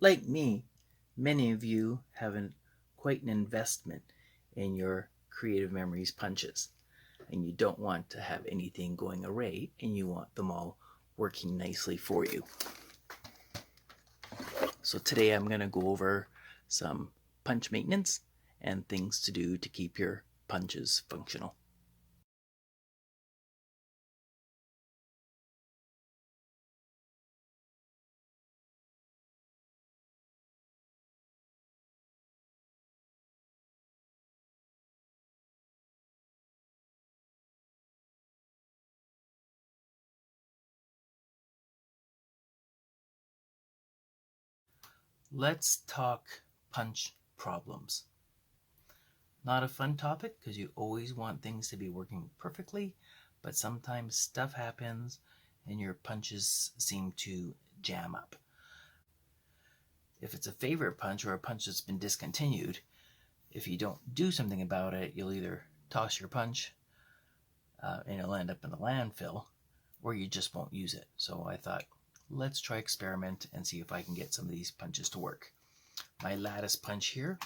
Like me, many of you have quite an investment in your creative memories punches, and you don't want to have anything going awry, and you want them all working nicely for you. So today I'm going to go over some punch maintenance and things to do to keep your punches functional. Let's talk punch problems. Not a fun topic because you always want things to be working perfectly, but sometimes stuff happens and your punches seem to jam up. If it's a favorite punch or a punch that's been discontinued, if you don't do something about it, you'll either toss your punch and it'll end up in the landfill, or you just won't use it. So I thought, let's try experiment and see if I can get some of these punches to work. My lattice punch here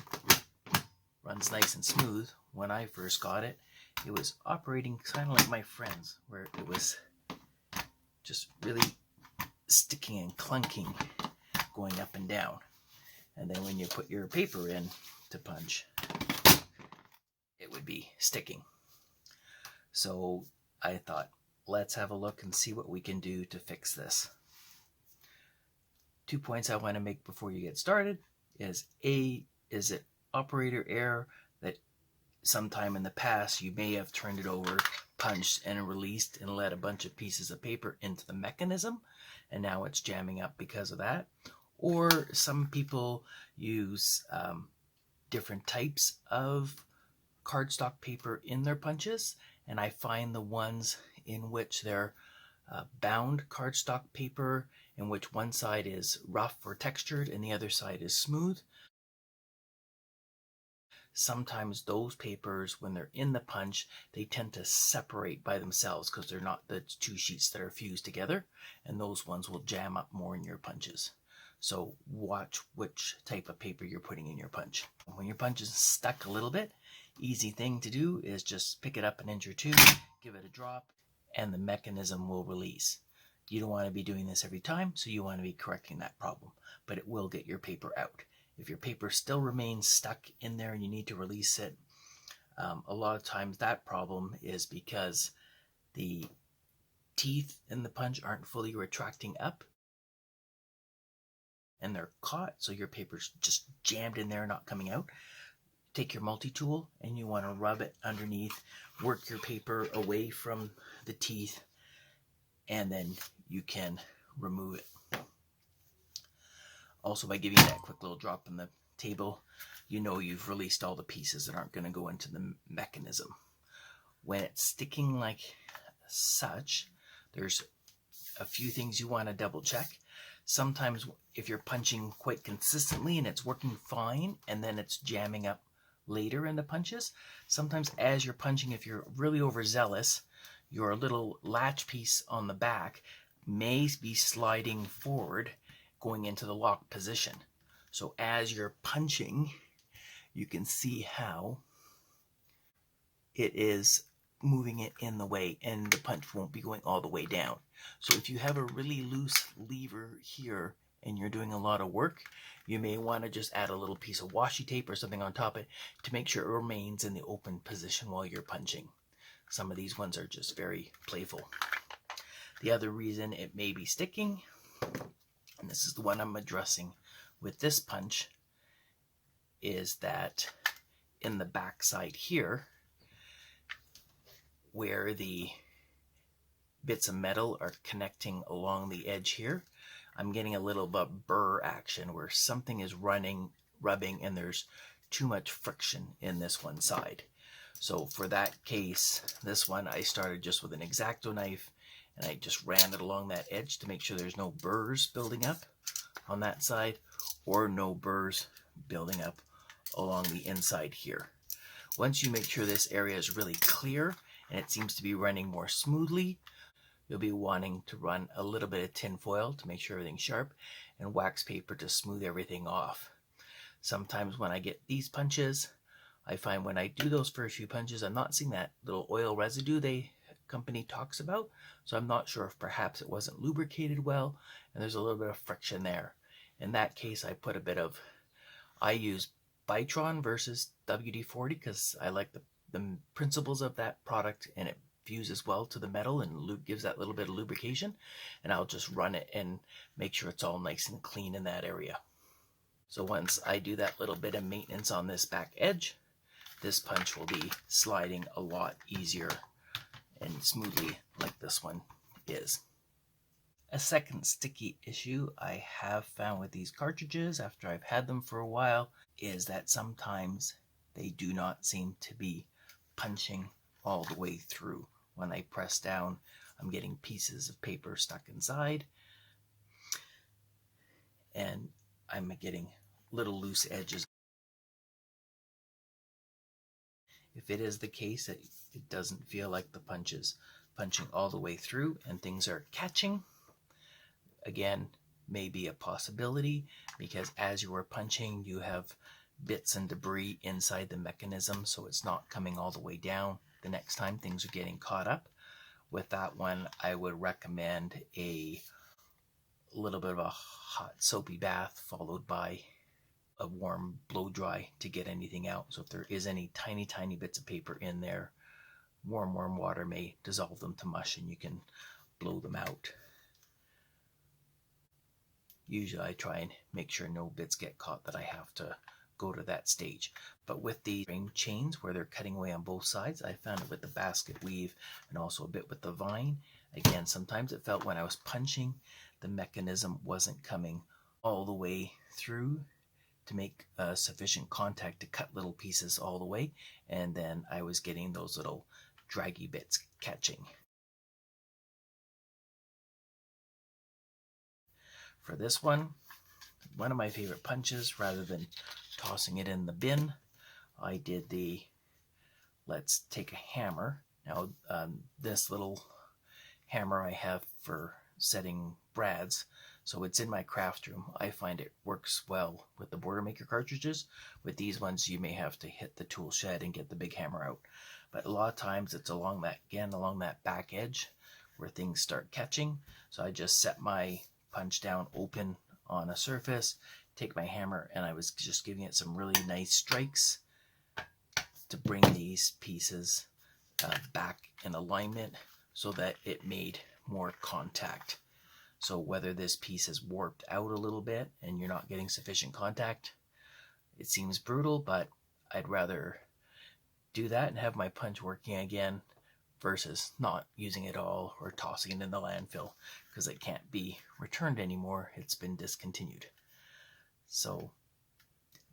runs nice and smooth. When I first got it, it was operating kind of like my friends, where it was just really sticking and clunking, going up and down. And then when you put your paper in to punch, it would be sticking. So I thought, let's have a look and see what we can do to fix this. 2 points I want to make before you get started is A, is it operator error that sometime in the past you may have turned it over, punched and released and let a bunch of pieces of paper into the mechanism, and now it's jamming up because of that. Or some people use different types of cardstock paper in their punches, and I find the ones in which they're bound cardstock paper, in which one side is rough or textured and the other side is smooth. Sometimes those papers, when they're in the punch, they tend to separate by themselves because they're not the two sheets that are fused together, and those ones will jam up more in your punches. So watch which type of paper you're putting in your punch. When your punch is stuck a little bit, easy thing to do is just pick it up an inch or two, give it a drop, and the mechanism will release. You don't want to be doing this every time, so you want to be correcting that problem, but it will get your paper out. If your paper still remains stuck in there and you need to release it, a lot of times that problem is because the teeth in the punch aren't fully retracting up and they're caught, so your paper's just jammed in there, not coming out. Take your multi-tool and you want to rub it underneath, work your paper away from the teeth, and then you can remove it. Also, by giving that quick little drop in the table, you know you've released all the pieces that aren't going to go into the mechanism. When it's sticking like such, there's a few things you want to double check. Sometimes if you're punching quite consistently and it's working fine and then it's jamming up later in the punches, sometimes as you're punching, if you're really overzealous, your little latch piece on the back may be sliding forward, going into the lock position. So as you're punching, you can see how it is moving it in the way, and the punch won't be going all the way down. So if you have a really loose lever here and you're doing a lot of work, you may want to just add a little piece of washi tape or something on top of it to make sure it remains in the open position while you're punching. Some of these ones are just very playful. The other reason it may be sticking, and this is the one I'm addressing with this punch, is that in the back side here, where the bits of metal are connecting along the edge here, I'm getting a little bit of burr action where something is rubbing, and there's too much friction in this one side. So for that case, this one I started just with an X-Acto knife and I just ran it along that edge to make sure there's no burrs building up on that side or no burrs building up along the inside here. Once you make sure this area is really clear and it seems to be running more smoothly, you'll be wanting to run a little bit of tin foil to make sure everything's sharp, and wax paper to smooth everything off. Sometimes when I get these punches, I find when I do those first few punches, I'm not seeing that little oil residue the company talks about. So I'm not sure if perhaps it wasn't lubricated well and there's a little bit of friction there. In that case, I use Bitron versus WD-40 because I like the principles of that product, and it fuses well to the metal and gives that little bit of lubrication. And I'll just run it and make sure it's all nice and clean in that area. So once I do that little bit of maintenance on this back edge, this punch will be sliding a lot easier and smoothly like this one is. A second sticky issue I have found with these cartridges after I've had them for a while is that sometimes they do not seem to be punching all the way through. When I press down, I'm getting pieces of paper stuck inside, and I'm getting little loose edges. If it is the case that it doesn't feel like the punch is punching all the way through and things are catching, again, may be a possibility, because as you are punching, you have bits and debris inside the mechanism, so it's not coming all the way down. The next time things are getting caught up. With that one, I would recommend a little bit of a hot soapy bath followed by a warm blow dry to get anything out. So if there is any tiny bits of paper in there, warm water may dissolve them to mush and you can blow them out. Usually I try and make sure no bits get caught that I have to go to that stage. But with the frame chains where they're cutting away on both sides, I found it with the basket weave and also a bit with the vine. Again, sometimes it felt when I was punching, the mechanism wasn't coming all the way through to make sufficient contact to cut little pieces all the way, and then I was getting those little draggy bits catching. For this one of my favorite punches, rather than tossing it in the bin, I did let's take a hammer. Now this little hammer I have for setting brads, so it's in my craft room. I find it works well with the Boilermaker cartridges. With these ones, you may have to hit the tool shed and get the big hammer out. But a lot of times it's along that back edge where things start catching. So I just set my punch down open on a surface, take my hammer, and I was just giving it some really nice strikes to bring these pieces back in alignment so that it made more contact. So whether this piece is warped out a little bit and you're not getting sufficient contact, it seems brutal, but I'd rather do that and have my punch working again versus not using it all or tossing it in the landfill because it can't be returned anymore. It's been discontinued. So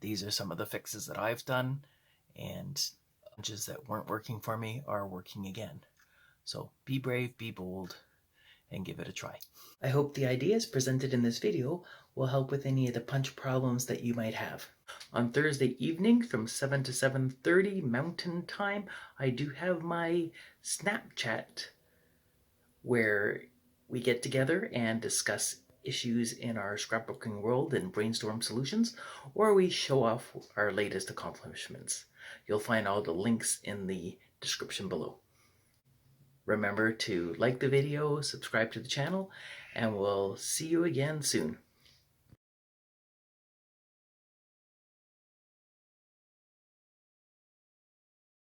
these are some of the fixes that I've done, and punches that weren't working for me are working again. So be brave, be bold, and give it a try. I hope the ideas presented in this video will help with any of the punch problems that you might have. On Thursday evening from 7 to 7:30 Mountain Time, I do have my Snapchat where we get together and discuss issues in our scrapbooking world and brainstorm solutions, or we show off our latest accomplishments. You'll find all the links in the description below. Remember to like the video, subscribe to the channel, and we'll see you again soon.